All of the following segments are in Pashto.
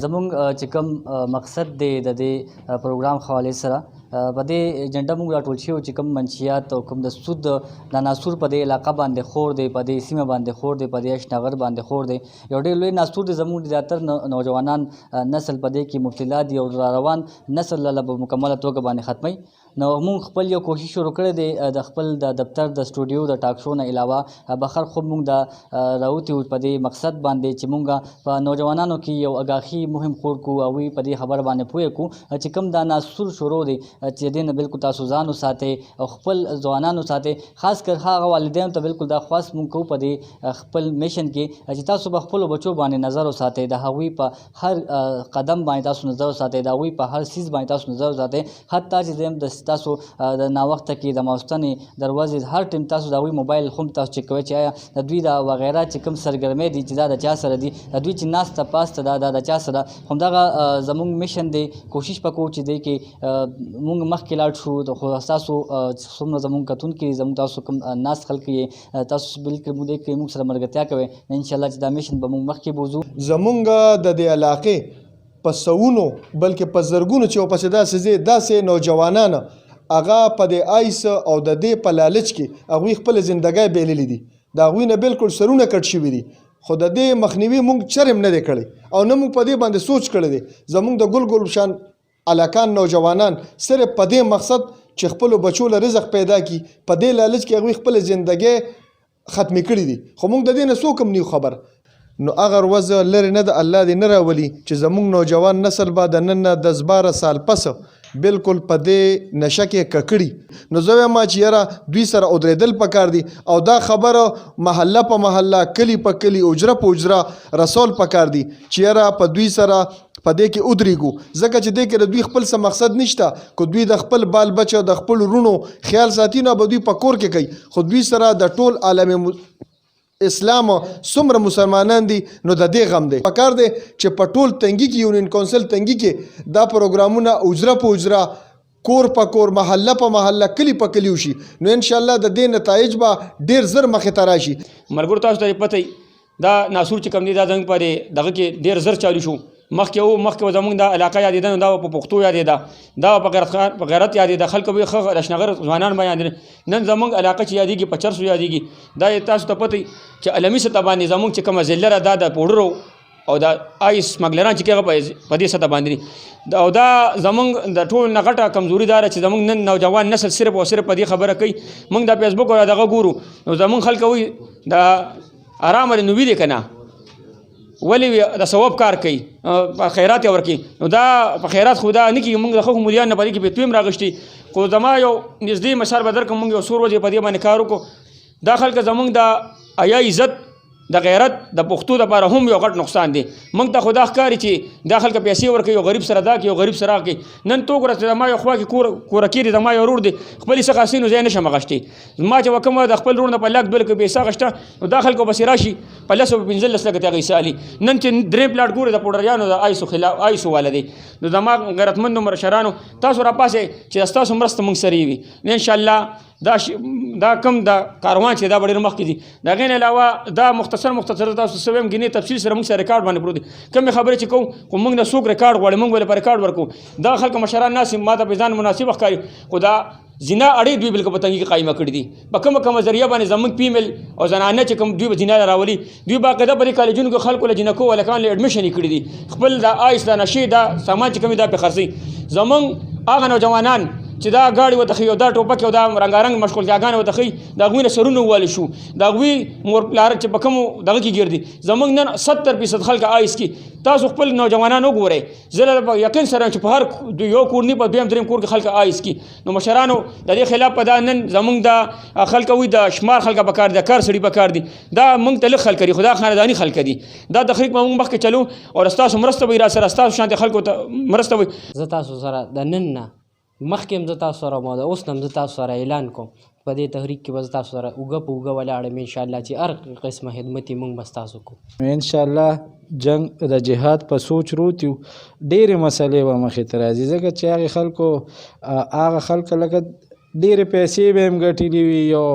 زمونږ چې کوم مقصد دی د دې پروګرام حوالې سره په دې ایجنډا موږ راټول شوي چې کوم منشیات او کوم د سود د ناسور په دې علاقه باندې خور دی، په دې سیمه باندې خور دی، په دې اشنغر باندې خور دی. یو ډېر لوی ناسور دی. زموږ زیاتر نوجوانان نسل په دې کې مبتلا دي او را روان نسل له په مکمله توګه باندې ختموي. نو موږ خپل یو کوشش شروع کړی دی د خپل د دفتر د سټوډیو د ټاک شو نه علاوه بخر خو موږ د راوتي په دې مقصد باندې چې موږ په نوجوانانو کې یو اګاخي مهم خور کو او په دې خبر باندې پوهه کو چې کوم دا ناسور شروع دی چې دې نه بالکل تاسو ځان وساتئ او خپل ځوانان وساتئ. خاص کر هغه والدین ته بالکل دا خاص موږ کوو په دې خپل میشن کې چې تاسو په خپلو بچو باندې نظر وساتئ، د هغوی په هر قدم باندې تاسو نظر وساتئ، د هغوی په هر څیز باندې تاسو نظر وساتئ. حتی چې د تاسو د ناوخته کې د ماوستنې دروازې هر ټیم تاسو د هغوی موبایل هم تاسو چک کوئ چې آیا د دوی د وغیره چې کوم سرګرمۍ دي چې دا د چا سره دي، د دوی چې ناسته پاسته دا د چا سره. همدغه زموږ میشن دی. کوشش وکړو چې دی کې موږ مخکې لاړ شو. خو ستاسو څومره زموږ کتونکي زموږ تاسو کوم ناست خلک یې تاسو بالکل موږ دې کې موږ سره ملګرتیا کوئ. انشاءالله چې دا میشن به موږ مخکې بوځو. زموږ د دې علاقې په سوونو بلکې په زرګونو چې ورپسې داسې نوجوانان هغه په دې آیس او د دې په لالچ کې هغوی خپله زندګۍ بایللې دي، د هغوی نه بالکل سرونه کټ شوي دي. خو د دې مخنیوي موږ چرم نه دی کړی او نه موږ په دې باندې سوچ کړی دی. زموږ د ګل شان علاکان نوجوانان صرف په دې مقصد چې خپلو بچو له رزق پیدا کړي په دې لالچ کې هغوی خپله زندګۍ ختمې کړي دي. خو موږ د دې نه څوک هم نه یو خبر. نو هغه ورځ لرې نه ده، الله دې نه راولي چې زموږ نوجوان نسل به د نن نه 10-12 سال پس بالکل په دې نشه کې ککړي. نو زه وایم چې یاره دوی سره ودرېدل پکار دي او دا خبره محله په محله، کلی په کلی، اجره په اجره رسول پکار دي چې یاره په دوی سره په دې کې ودرېږو. ځکه چې دې کې د دوی خپل څه مقصد نشته. که دوی د خپل بال بچه د خپل وروڼو خیال ساتي نو به دوی په کور کې کوي. خو دوی سره د ټول عالم اسلام څومره مسلمانان دي نو د دې غم دی. پکار دی چې په ټول تنګي کې یونین کونسل تنګي کې دا پروګرامونه اجره په اجره، کور په کور، محله په محله، کلی په کلی وشي. نو انشاءالله د دې نتایج به ډېر زر مخې ته راشي. ملګرو تاسو ته پته دا ناسور چې کوم دی دا زموږ په دغه کې ډېر زر چالو شو. مخکې زموږ دا علاقه یادېده نو دا په پښتو یادېده، دا په غیرت یادېده، خلکو به ښه اشنغر ځوانان به یادېده. نن زموږ علاقه چې یادېږي په چرسو یادېږي. دا تاسو ته پته چې علمي سطح باندې زموږ چې کومه ذلره دا د پوډرو او د آیس سمګلران چې هغه په دې سطح باندې دي. او دا زموږ د ټول نه غټه کمزوري دا چې زموږ نن نوجوان نسل صرف او صرف په دې خبره کوي. موږ د فیسبوک او دغه ګورو نو زموږ خلک وایي دا آرام لري نو وی دی که نه ولې د ثواب کار کوي په خیرات یې ورکوي. نو دا په خیرات خو دا نه کېږي. موږ د خلکو مولیان نه په دې کې پیتویم راغشتي. خو زما یو نږدې مثال به درکړم. موږ یو څو ورځې په دې باندې کار وکړو. دا خلک زموږ د حیا عزت د غیرت د پښتو دپاره هم یو غټ نقصان دی. موږ ته خو دا ښکاري چې دا خلک پیسې ورکوي، یو غریب سره دا کوي، یو غریب سره هغه کوي. نن تو ګوره زما یو خوا کې کورکي دی، زما یو ورور دی، خپلې څه خاصې نو زه یې نه شم اخیستی. زما چې کومه د خپل ورور نه په لاک 2 لکه پیسه اخیسته نو دا خلکو پسې راشي په 15 لکه ته هغه حصه علي. نن چې 3 پلاټ ګورې د پوډریانو د آیسو والا دی. نو زما غیرتمندو مشرانو تاسو راپاسئ چې ستاسو مرسته موږ سره وي. انشاءالله دا کم دا کاروان چې دا ډېر مخکې دي. د هغې نه علاوه دا مختصر تاسو څه ویم ګینې تفصیل سره موږ سره ریکارډ باندې پروت دي. کومې خبرې چې کوو خو موږ نه څوک ریکارډ غواړي، موږ ولې په ریکارډ ورکوو. دا خلک مشران ناست ما ته په ځان مناسب ښکاري. خو دا زنا اړې دوی بالکل په تنګي کې قایمه کړي دي. په کومه ذریعه باندې زموږ فیمیل او زنانه چې کوم دوی به زنا راولي، دوی باقاعده په دې کالجونو کې خلکو له جنکو هلکانو له اډمیشن یې کړي دي. خپل دا آیس دا نشې دا سامان چې کوم دا پې خرڅوي. زموږ هغه نوجوانان چې دا گاډي وتخي او دا ټوپک او دا رنگارنګ مشغولتیاګانې وتخي د هغوی نه سرونه ووالي شو. د هغوی مور پلار چې په کومو دغه کې ګرځي. زموږ نن 70% خلک آیس کې تاسو خپل نوجوانان وګورئ. زه له یقین سره چې په هر یو کور نه په دویم دریم کور کې خلک آیس کې. نو مشرانو د دې خلاف په دا نن زموږ د خلک وي د شمار خلک پکار دي، کار سړي پکار دي. دا موږ ته لږ خلک دي، خو دا خانداني خلک دي. دا تحریک به موږ مخکې چلو او ستاسو مرسته به را سره ستاسو شانتې خلکو ته مرسته وي. زه تاسو سره د نن نه مخکې هم زه تاسو سره ما د اوس نه هم زه تاسو سره اعلان کوم په دې تحریک کې به زه تاسو سره اوږه په اوږه ولاړ یم انشاءالله چې هر قسمه خدمت یې موږ به ستاسو کوو. انشاءالله جنګ د جهاد په سوچ روتیو ډېرې مسلې به مخې ته راځي. ځکه چې هغې خلکو هغه خلک لکه ډېرې پیسې به هم ګټلې وي او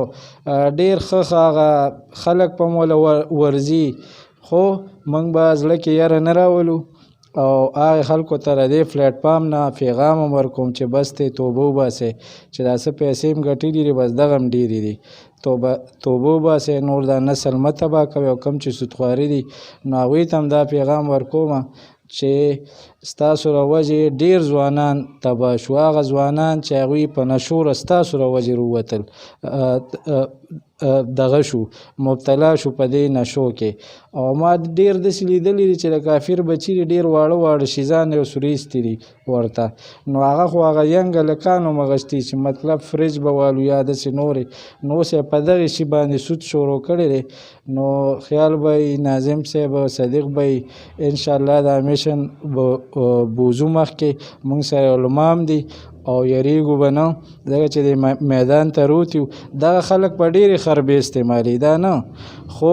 ډېر ښه هغه خلک په موله ورځي. خو موږ به زړه کې یاره نه راولو او هغې خلکو ته د دې پلیټفارم نه پیغام هم ورکوم چې بس دی توبه وباسئ چې دا څه پیسې هم ګټلي دي بس دغه هم ډېرې دي توبه وباسئ نور دا نسل مه تباه کوئ او کوم چې سودخواري دي نو هغوی ته هم دا پیغام ورکوم چې ستاسو له وجې ډېر ځوانان تباه شو هغه ځوانان چې هغوی په نشو ستاسو له وجې راووتل دغه شو مبتلا شو په دې نشو کې او ما ډېر داسې لیدلي دي چې د کافر بچي دي ډېر واړه واړه شیزان یو سوري ایستي دي ورته نو هغه خو هغه ینګ هلکان هم اغوستي چې مطلب فریج به والو یا داسې نورې نو اوس یې په دغې شي باندې سود شروع کړی دی نو خیال به یې ناظم صاحب او صدیق به یې انشاءالله دا میشن بوځو مخکې موږ سره علما هم دي او یریږو به نه ځکه چې د میدان ته روتیو دغه خلک په ډېرې خربې استعمالي دا نه خو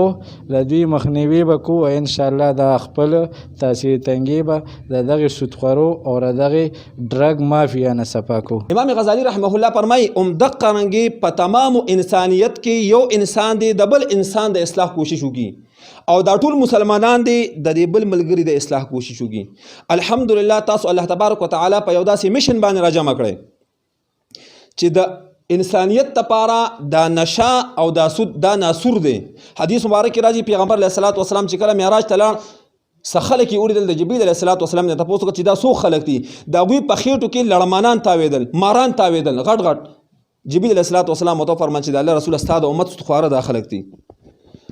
له دوی مخنیوي به کوو انشاءالله دا خپل تاثیر تنګي به د دغې سودخورو او د دغې ډرګ مافیا نه صفا کوو امام غزالی رحمه الله فرمایي دقه رنګې په تمامو انسانیت کې یو انسان دی د بل انسان د اصلاح کوشش وکړي او دا ټول مسلمانان دي د دې بل ملګري د اصلاح کوشش وکړي الحمدلله تاسو الله تبارک وتعالی په یو داسې میشن باندې راجمع کړئ چې د انسانیت لپاره دا نشه او دا سود دا ناسور دی حدیث مبارک کې راځي پیغمبر علیه الصلاۃ والسلام چې کله معراج ته لاړ څه خلک یې ولیدل د جبریل علیه الصلاۃ والسلام نه تپوس وکړ چې دا څو خلک دي د هغوی په خېټو کې لړمانان تاوېدل ماران تاوېدل غټ غټ جبریل علیه الصلاۃ والسلام ورته وفرمایل چې د الله رسول ستا د امت سودخواره دا خلک دي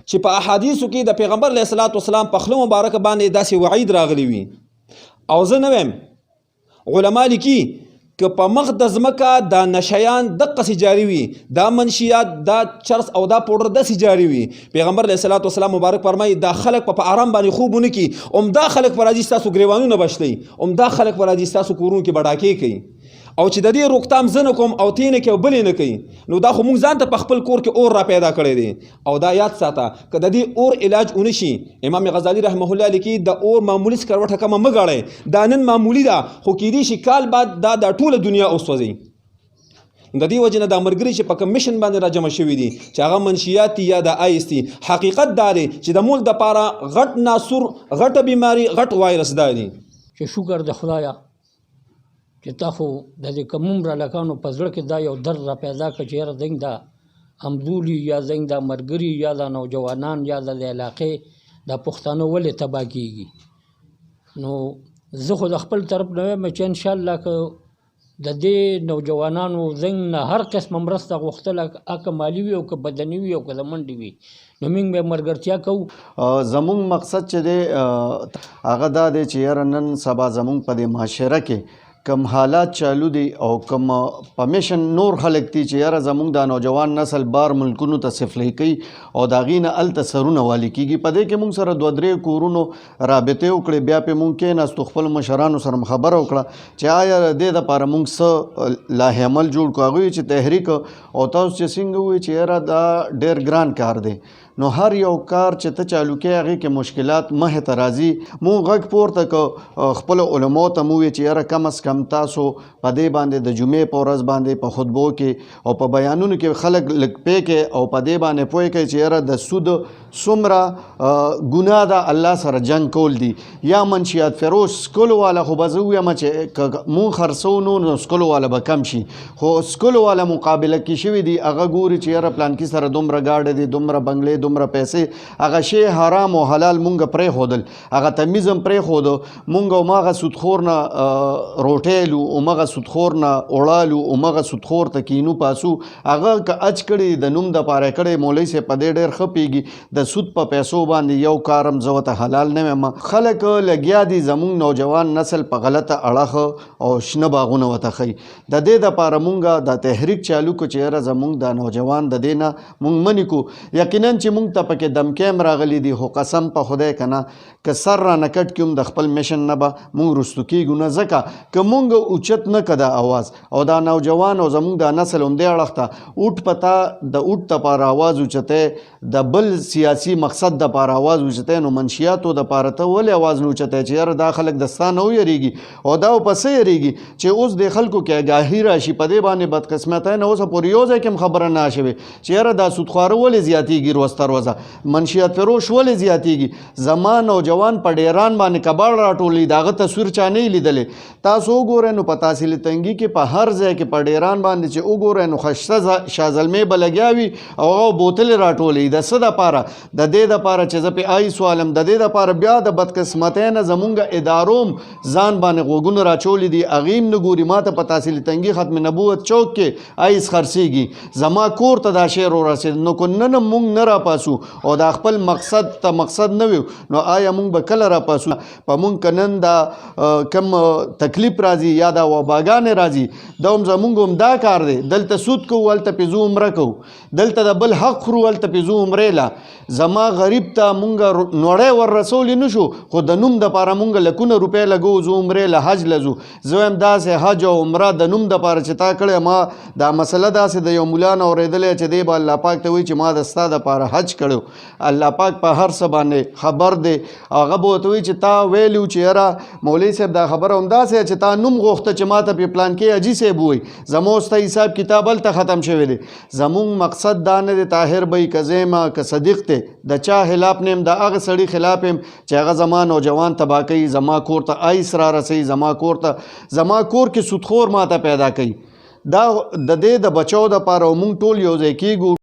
چې په احادیثو کې د پیغمبر علیه الصلاۃ والسلام په خوله مبارکه باندې داسې وعید راغلی وي او زه نه وایم علما لیکي که په مخ د ځمکه دا نشیان دقسې جاري وي دا منشیات دا چرس او دا پوډر داسې جاري وي پیغمبر علیه الصلاۃ والسلام مبارک فرمایي دا خلک په آرام باندې خوب ونه کي عمده خلک په راځي ستاسو ګریوانونه بشلی عمده خلک په راځي ستاسو کورونو کې بډاکې کوي او چې د دې روکتام زه نه کوم او تی نه کوي او بلې نه کوي نو دا خو موږ ځان ته په خپل کور کې اور را پیدا کړی دی او دا یاد ساته که د دې اور علاج ونه شي امام غزالی رحمه الله لیکي د اور معمولي سکروټه کمه مه ګاړئ دا نن معمولي ده خو کیدای شي کال بعد دا د ټوله دنیا وسوځي د دې وجه نه دا ملګري چې په کمیشن باندې راجمع شوي دي چې هغه منشیات دي یا د آیس دي حقیقت دا دی چې د ملک دپاره غټ ناسور غټه بیماري غټ وایرس دا دي چې شکر د خدایه چې تا خو د دې کموم را لکانو په زړه کې دا یو درد را پیدا کړ چې یاره زنګ دا همزولي یا زنګ دا ملګري یا دا نوجوانان یا د علاقې دا پښتانه ولې تباه کېږي نو زه خو د خپل طرف نه وایم چې انشاءالله که د دې نوجوانانو زنګ نه هر قسمه مرسته غوښتله که مالي وي او که بدني وي او که د منډې وي نو موږ به ملګرتیا کوو زمونږ مقصد چې دی هغه دا دی چې یاره نن سبا زمونږ په دې معاشره کې کم حالات چالو دي او کم پمیشن نور خلک دي چې یاره زمونږ دا نوجوان نسل بار ملکونو ته سفلی کوي او د هغې نه هلته سرونه والي کېږي په دې کې مونږ سره 2-3 کورونو رابطې وکړې بیا پې مونږ کېناستو خپل مشرانو سره خبره وکړه چې آیا د دې دپاره مونږ څه لاهې عمل جوړ کړو هغوی چې تحریک او تاسو چې څنګه ووایي چې یاره دا ډېر ګران کار دی نو هر یو کار چې ته چالو کې هغې کې مشکلات مخې ته راځي مونږ غږ پورته که خپلو علماو ته مو ووایي چې یاره کم از کم تاسو په دې باندې د جمعې په ورځ باندې په خطبو کې او په بیانونو کې خلک لږ پې کې او په دې باندې پوه کوي چې یاره د سود څومره ګناه ده الله سره جنګ کول دي یا منشیات فروش سکلو والا خو به زه ووایم چې مونږ خرڅو نو سکلو والا به کم شي خو سکلو والا مقابله کې شوي دي هغه ګوري چې یاره پلانکي سره دومره ګاډه دي دومره بنګلې دومره پیسې هغه شی حرام او حلال مونږ پرېښودل هغه تمیز هم پرېښودو مونږ هماغه سودخور نه روټیلو هماغه سودخور نه وړالو هماغه سودخور ته کینو پاسو هغه که اچ کړي د نوم دپاره کړی مولوي صاحب په دې ډېر ښه پوهېږي د سود په پیسو باندې یو کارم زه ورته حلال نه وایم خلک لګیا دي زمونږ نوجوان نسل په غلطه اړخ او شنه باغونه ورته ښیي د دې دپاره مونږ دا تحریک چالو کړو چې یاره زمونږ دا نوجوان د دې نه مونږ منې کړو یقینا چې مونږ ته پکې دمکې هم راغلي دي خو قسم په خدای که نه که سر را نه کټ کړي هم د خپل میشن نه به مونږ رستو کېږو نه ځکه که مونږ اوچت نه که دا اواز او دا نوجوان او زمونږ دا نسل همدې اړخ ته اوټ پتا د اوټ دپاره اواز اوچتی د بل سیاسي مقصد دپاره اواز اوچتی نو منشیاتو دپاره ته ولې اواز نه اوچتی چې یاره دا خلک د ستا نه ویرېږي او دا په څه یېرېږي چې اوس د خلکو کې آګاهي راشي په دې باندې بدقسمتی نه اوسه پورې یو ځای کې هم خبره نه شوې چې یاره دا سودخواره ولې زیاتېږي روسته دروازه منشیات فروش ولې زیاتیږي زما نوجوان په ډیران باندې کباړ راټولي داغه تصویر چا نه لیدلې تاسو وګورئ نو په تحصیل تنګي کې په هر ځای کې په ډیران باندې چې وګورئ نو خشته شازلمې به لګیا وي او هغه بوتلې راټولي د څه دپاره د دې دپاره چې زه پې آیس والم د دې دپاره بیا د بدقسمتۍ نه زمونږ اداروم ځان باندې غوږونه راچولی دي هغې هم نه ګوري ما ته په تحصیل تنګي ختم نبوت چوک کې آیس خرڅېږي زما کور ته دا شعر ورسېد نو که نن مونږ نه راپاسو او دا خپل مقصد ته مقصد نه وي نو آیا مونږ به کله راپاسو په مونږ که نن دا کم تکلیف راځي یا دا وباګانې راځي دا هم زمونږ هم دا کار دی دلته سود کوو هلته پې زو عمره کوو دلته د بل حق خورو هلته پې زو عمرې له زما غریب ته مونږ نوړی ور رسولی نه شو خو د نوم دپاره مونږ لکونه روپۍ لګو زو عمرې له حج له ځو زه وایم داسې حج او عمره د نوم دپاره چې تا کړی ما دا مسله داسې د یو ملا نه اورېدلی چې دی به الله پاک ته وایي چې ما د ستا دپاره حج کړی الله پاک په هر څه باندې خبر دی هغه به ورته وایي چې تا ویلي چې یاره مولوي صاحب دا خبره همداسې چې تا نوم غوښته چې ما ته پې پلانکې حاجي صاحب ووایي زما ستا حساب کتاب هلته ختم شوی دی زمونږ مقصد دا نه دی طاهر بی که زیمه که صدیق دی د چا خلاف نه یم د هغه سړي خلاف یم چې هغه زما نوجوان تباه کوي زما کور ته آیس را رسوي زما کور کې سودخور ما ته پیدا کوي دا د دې د بچو دپاره مونږ ټول یو ځای کېږو